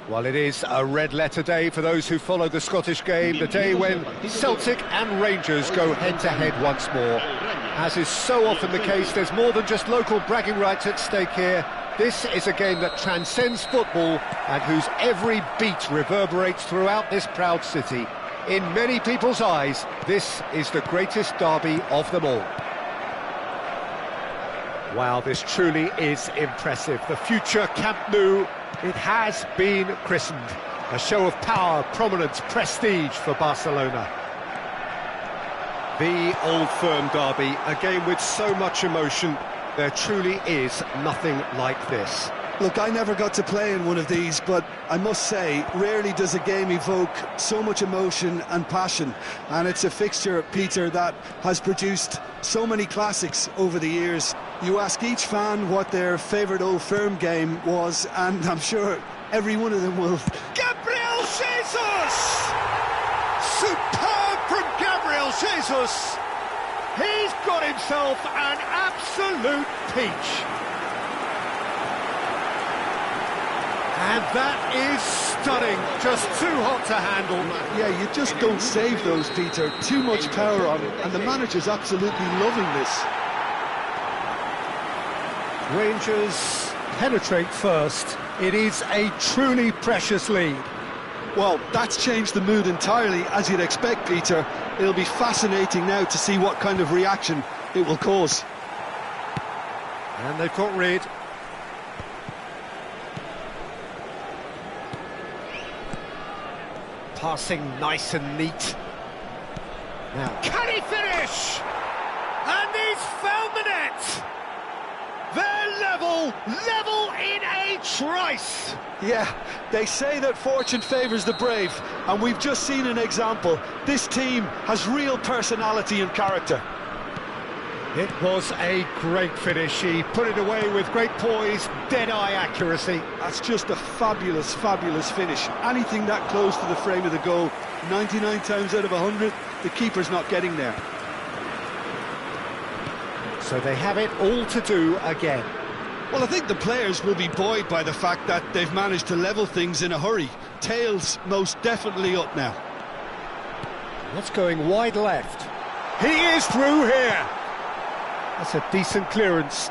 Well, it is a red-letter day for those who follow the Scottish game, the day when Celtic and Rangers go head-to-head once more. As is so often the case, there's more than just local bragging rights at stake here. This is a game that transcends football and whose every beat reverberates throughout this proud city. In many people's eyes, this is the greatest derby of them all. Wow, this truly is impressive. The future Camp Nou, it has been christened. A show of power, prominence, prestige for Barcelona. The Old Firm derby, a game with so much emotion. There truly is nothing like this. Look, I never got to play in one of these, but I must say, rarely does a game evoke so much emotion and passion. And it's a fixture, Peter, that has produced so many classics over the years. You ask each fan what their favourite Old Firm game was, and I'm sure every one of them will. Gabriel Jesus! Superb from Gabriel Jesus! He's got himself an absolute peach. And that is stunning, just too hot to handle. Yeah, you just don't save those, Peter. Too much power on it, and the manager's absolutely loving this. Rangers penetrate first. It is a truly precious lead. Well, that's changed the mood entirely, as you'd expect, Peter. It'll be fascinating now to see what kind of reaction it will cause. And they've got rid. Passing nice and neat. Now, can he finish? And he's found the net! They're level in a trice! Yeah, they say that fortune favours the brave, and we've just seen an example. This team has real personality and character. It was a great finish. He put it away with great poise, dead-eye accuracy. That's just a fabulous, fabulous finish. Anything that close to the frame of the goal, 99 times out of 100, the keeper's not getting there. So they have it all to do again. Well, I think the players will be buoyed by the fact that they've managed to level things in a hurry. Tails most definitely up now. What's going wide left? He is through here! That's a decent clearance.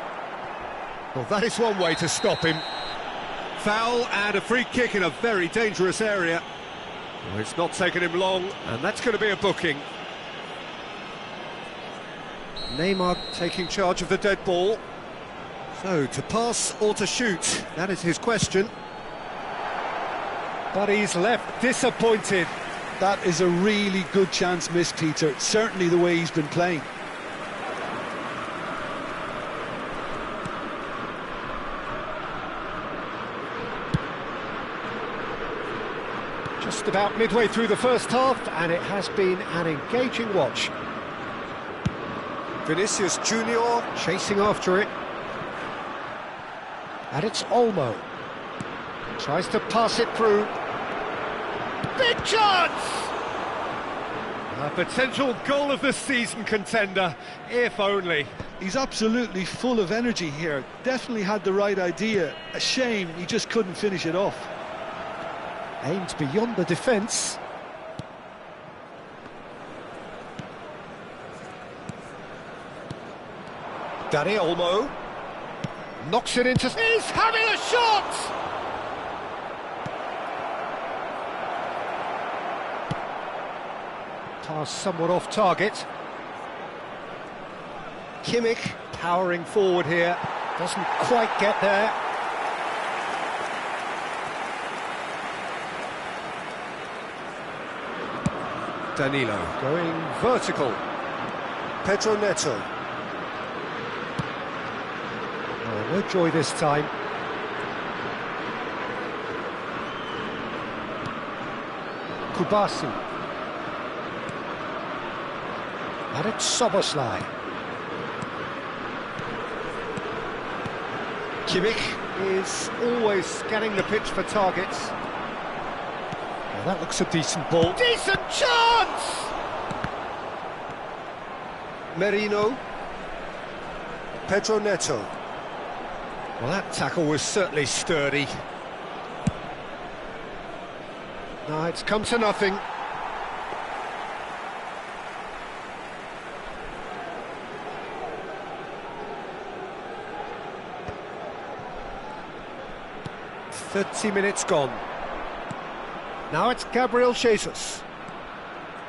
Well, that is one way to stop him. Foul and a free kick in a very dangerous area. Well, it's not taken him long, and that's going to be a booking. Neymar taking charge of the dead ball. So, to pass or to shoot, that is his question. But he's left disappointed. That is a really good chance missed, Peter. Certainly the way he's been playing. Just about midway through the first half, and it has been an engaging watch. Vinicius Junior chasing after it. And it's Olmo. Tries to pass it through. Big chance! A potential goal of the season contender, if only. He's absolutely full of energy here. Definitely had the right idea. A shame he just couldn't finish it off. Aimed beyond the defence. Dani Olmo knocks it into... He's having a shot! Pass somewhat off target. Kimmich powering forward here. Doesn't quite get there. Danilo going vertical. Pedro Neto. Oh, no joy this time. Kubasi. And it's Soboslai. Kimmich is always scanning the pitch for targets. Well, that looks a decent ball. Decent chance! Merino. Pedro Neto. Well, that tackle was certainly sturdy. No, it's come to nothing. "30 minutes gone. Now it's Gabriel Jesus.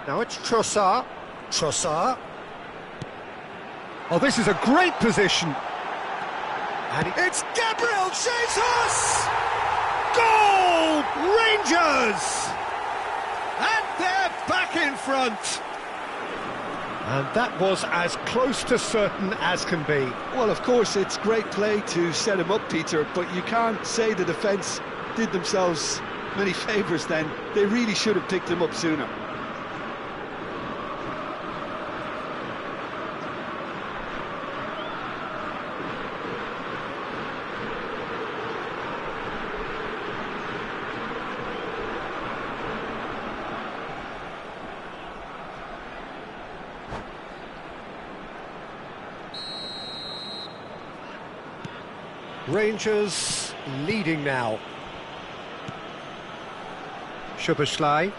Now it's Trossard. Trossard. Oh, this is a great position. And it's Gabriel Jesus! Goal! Rangers! And they're back in front. And that was as close to certain as can be. Well, of course, it's great play to set him up, Peter, but you can't say the defence did themselves many favours then. They really should have picked him up sooner. Rangers leading now. Szoboszlai,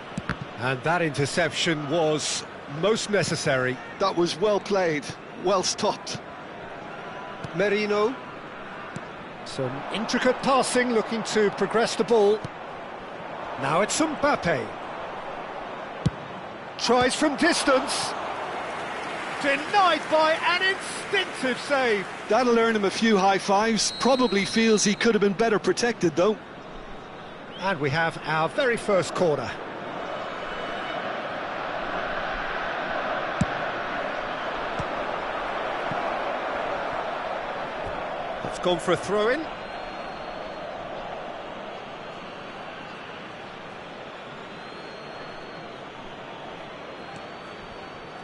and that interception was most necessary. That was well played, well stopped. Merino. Some intricate passing, looking to progress the ball. Now it's Mbappe. Tries from distance. Denied by an instinctive save. That'll earn him a few high fives. Probably feels he could have been better protected, though. And we have our very first corner. It's gone for a throw-in.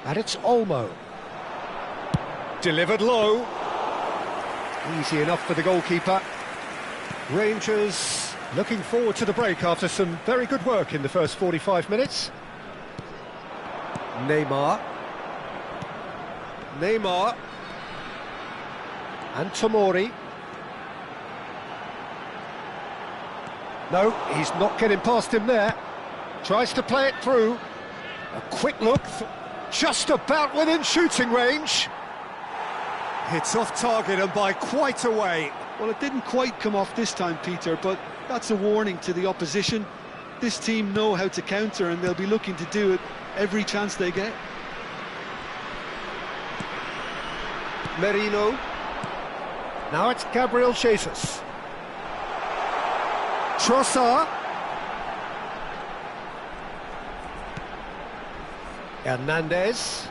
And it's Olmo. Delivered low. Easy enough for the goalkeeper. Rangers looking forward to the break after some very good work in the first 45 minutes. Neymar. Neymar. And Tomori. No, he's not getting past him there. Tries to play it through. A quick look. Just about within shooting range. It's off target and by quite a way. Well, it didn't quite come off this time, Peter, but that's a warning to the opposition. This team know how to counter and they'll be looking to do it every chance they get. Merino. Now it's Gabriel Jesus. Trossard. Hernandez.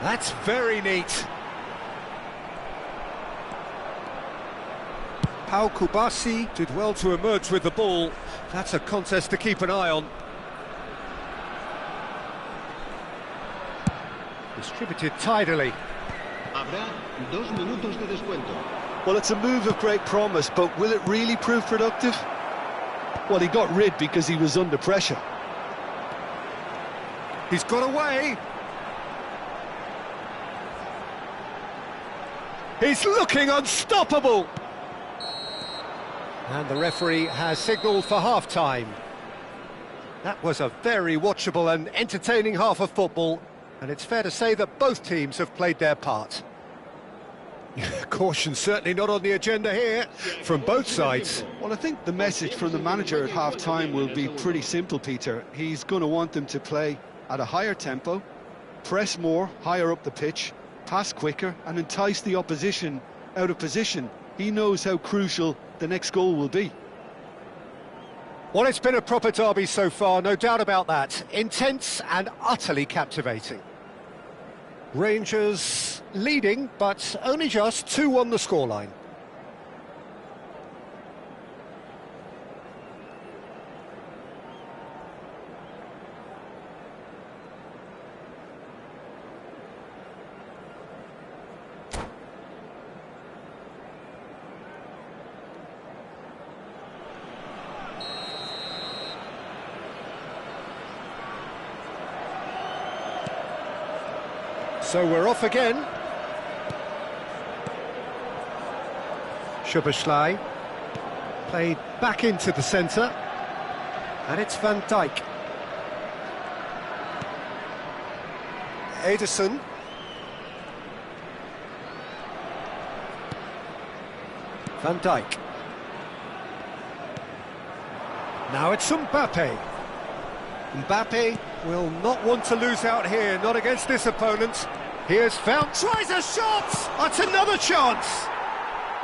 That's very neat. Pau Kubasi did well to emerge with the ball. That's a contest to keep an eye on. Distributed tidily. Habrá 2 minutos de descuento. Well, it's a move of great promise, but will it really prove productive? Well, he got rid because he was under pressure. He's got away. He's looking unstoppable. And the referee has signalled for half-time. That was a very watchable and entertaining half of football, and it's fair to say that both teams have played their part. Caution certainly not on the agenda here from both sides. Well, I think the message from the manager at half-time will be pretty simple, Peter. He's going to want them to play at a higher tempo, press more, higher up the pitch, pass quicker and entice the opposition out of position. He knows how crucial the next goal will be. Well, it's been a proper derby so far, no doubt about that. Intense and utterly captivating. Rangers leading, but only just 2-1 the scoreline. So we're off again. Szoboszlai played back into the centre. And it's Van Dijk. Ederson. Van Dijk. Now it's Mbappe. Mbappe will not want to lose out here, not against this opponent. He has found, tries a shot! That's another chance!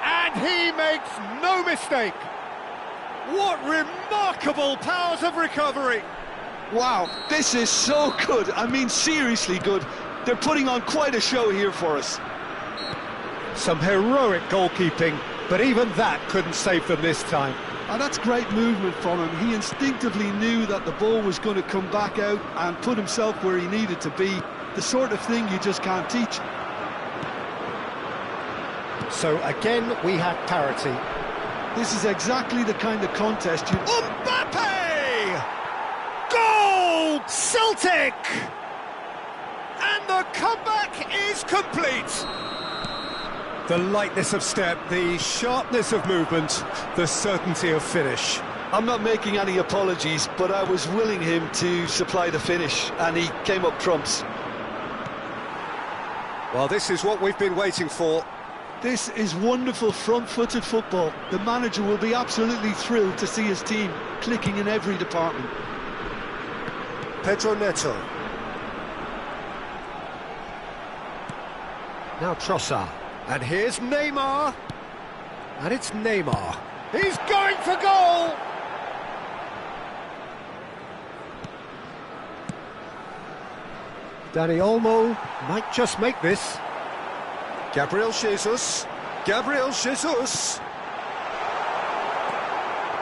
And he makes no mistake. What remarkable powers of recovery! Wow, this is so good. I mean, seriously good. They're putting on quite a show here for us. Some heroic goalkeeping, but even that couldn't save them this time. And that's great movement from him. He instinctively knew that the ball was going to come back out and put himself where he needed to be. The sort of thing you just can't teach. So again, we have parity. This is exactly the kind of contest you... Mbappe! Goal! Celtic! And the comeback is complete. The lightness of step, the sharpness of movement, the certainty of finish. I'm not making any apologies, but I was willing him to supply the finish, and he came up trumps. Well, this is what we've been waiting for. This is wonderful front-footed football. The manager will be absolutely thrilled to see his team clicking in every department. Pedro Neto. Now Trossard. And here's Neymar. And it's Neymar. He's going for goal! Dani Olmo might just make this. Gabriel Jesus. Gabriel Jesus.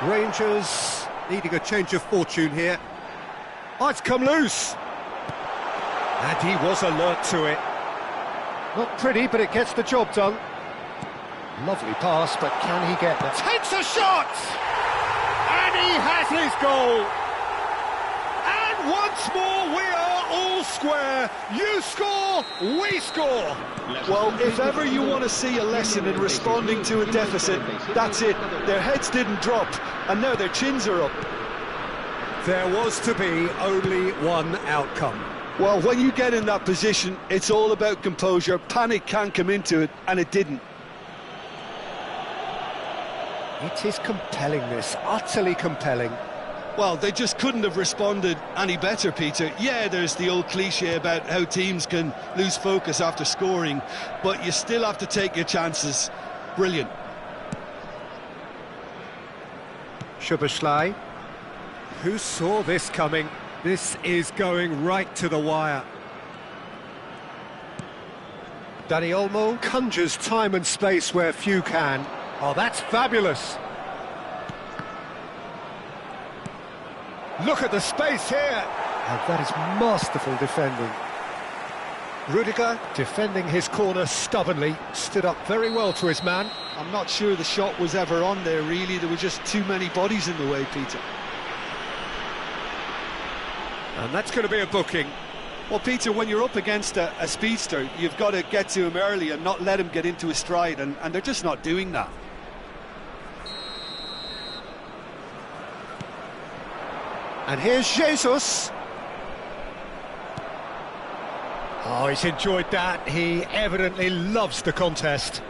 Rangers needing a change of fortune here. Oh, it's come loose. And he was alert to it. Not pretty, but it gets the job done. Lovely pass, but can he get that? Takes a shot! And he has his goal! And once more we are all square. You score, we score. Well, if ever you want to see a lesson in responding to a deficit, that's it. Their heads didn't drop, and now their chins are up. There was to be only one outcome. Well, when you get in that position, it's all about composure. Panic can come into it, and it didn't. It is compelling, this, utterly compelling. Well, they just couldn't have responded any better, Peter. Yeah, there's the old cliche about how teams can lose focus after scoring, but you still have to take your chances. Brilliant. Szoboszlai. Who saw this coming? This is going right to the wire. Dani Olmo conjures time and space where few can. Oh, that's fabulous. Look at the space here. And that is masterful defending. Rudiger, defending his corner stubbornly, stood up very well to his man. I'm not sure the shot was ever on there, really. There were just too many bodies in the way, Peter. And that's going to be a booking. Well, Peter, when you're up against a speedster, you've got to get to him early and not let him get into a stride, and they're just not doing that. And here's Jesus. Oh, he's enjoyed that. He evidently loves the contest.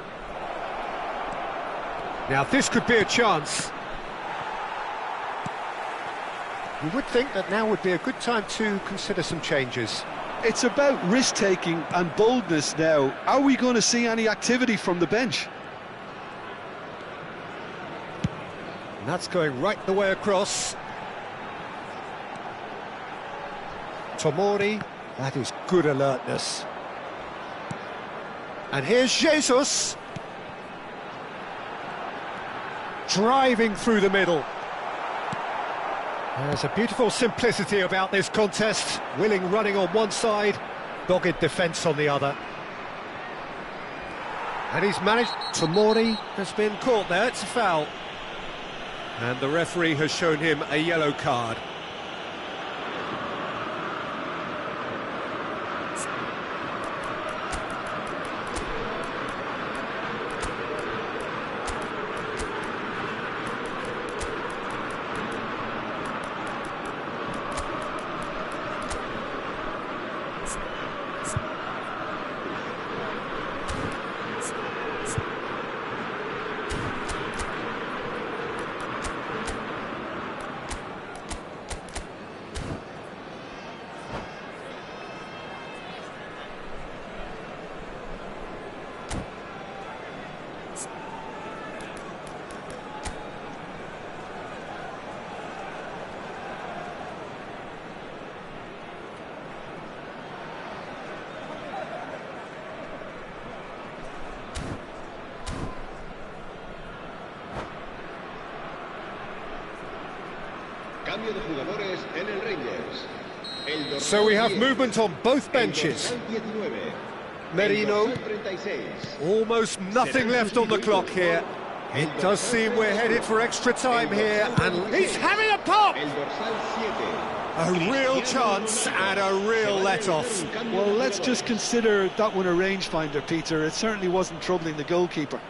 Now, this could be a chance. You would think that now would be a good time to consider some changes. It's about risk-taking and boldness now. Are we going to see any activity from the bench? And that's going right the way across. Tomori, that is good alertness. And here's Jesus. Driving through the middle. There's a beautiful simplicity about this contest. Willing running on one side, dogged defence on the other. And he's managed. Tomori has been caught there, it's a foul. And the referee has shown him a yellow card. Cambio de jugadores en el Rangers. So we have movement on both benches. Merino. Almost nothing left on the clock here. It does seem we're headed for extra time here, and he's having a pop! A real chance and a real let-off. Well, let's just consider that one a rangefinder, Peter. It certainly wasn't troubling the goalkeeper.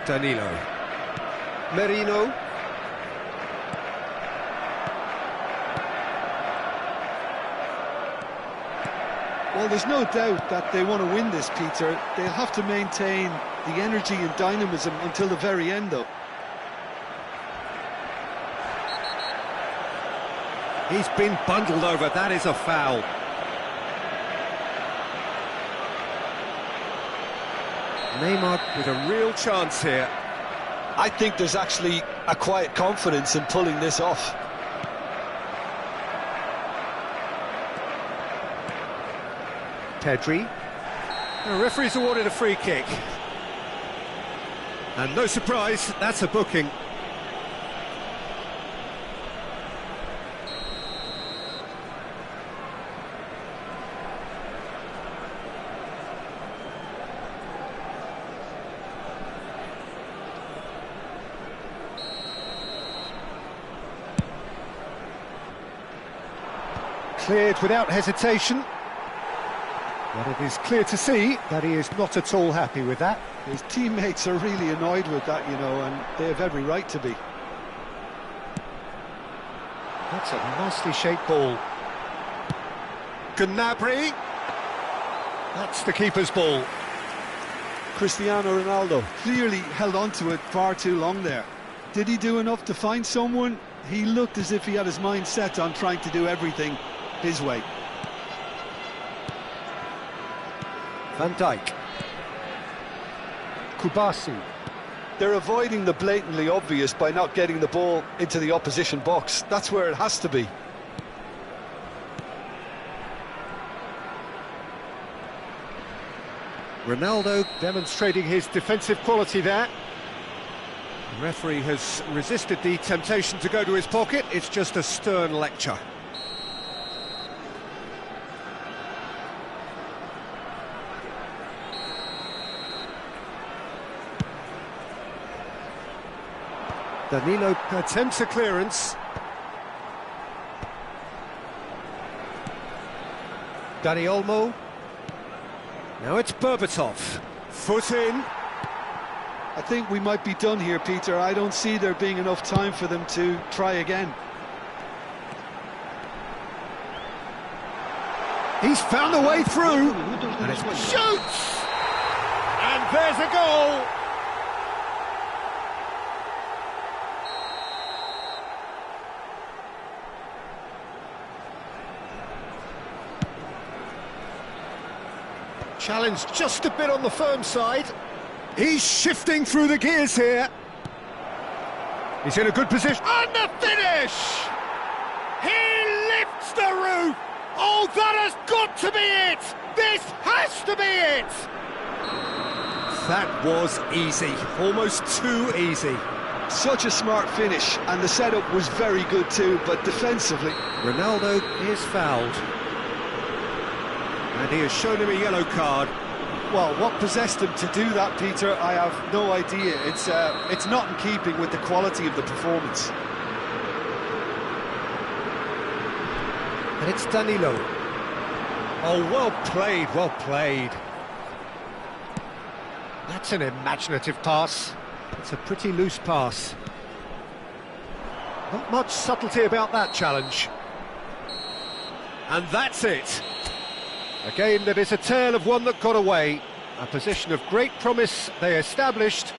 Danilo. Merino. Well, there's no doubt that they want to win this, Peter. They'll have to maintain the energy and dynamism until the very end, though. He's been bundled over. That is a foul. Neymar with a real chance here. I think there's actually a quiet confidence in pulling this off. Pedri. The referee's awarded a free kick. And no surprise, that's a booking. Cleared without hesitation. But it is clear to see that he is not at all happy with that. His teammates are really annoyed with that, you know, and they have every right to be. That's a nicely shaped ball. Gnabry. That's the keeper's ball. Cristiano Ronaldo clearly held on to it far too long there. Did he do enough to find someone? He looked as if he had his mind set on trying to do everything his way. Van Dijk. Kubasi. They're avoiding the blatantly obvious by not getting the ball into the opposition box. That's where it has to be. Ronaldo demonstrating his defensive quality there. The referee has resisted the temptation to go to his pocket. It's just a stern lecture. Danilo attempts a clearance. Dani Olmo. Now it's Berbatov. Foot in. I think we might be done here, Peter. I don't see there being enough time for them to try again. He's found a way through. And it shoots! And there's a goal! Challenge just a bit on the firm side. He's shifting through the gears here. He's in a good position. And the finish! He lifts the roof! Oh, that has got to be it! This has to be it! That was easy. Almost too easy. Such a smart finish, and the setup was very good too, but defensively... Ronaldo is fouled. And he has shown him a yellow card. Well, what possessed him to do that, Peter, I have no idea. It's not in keeping with the quality of the performance. And it's Danilo. Oh, well played, well played. That's an imaginative pass. It's a pretty loose pass. Not much subtlety about that challenge. And that's it. A game that is a tale of one that got away. A position of great promise they established.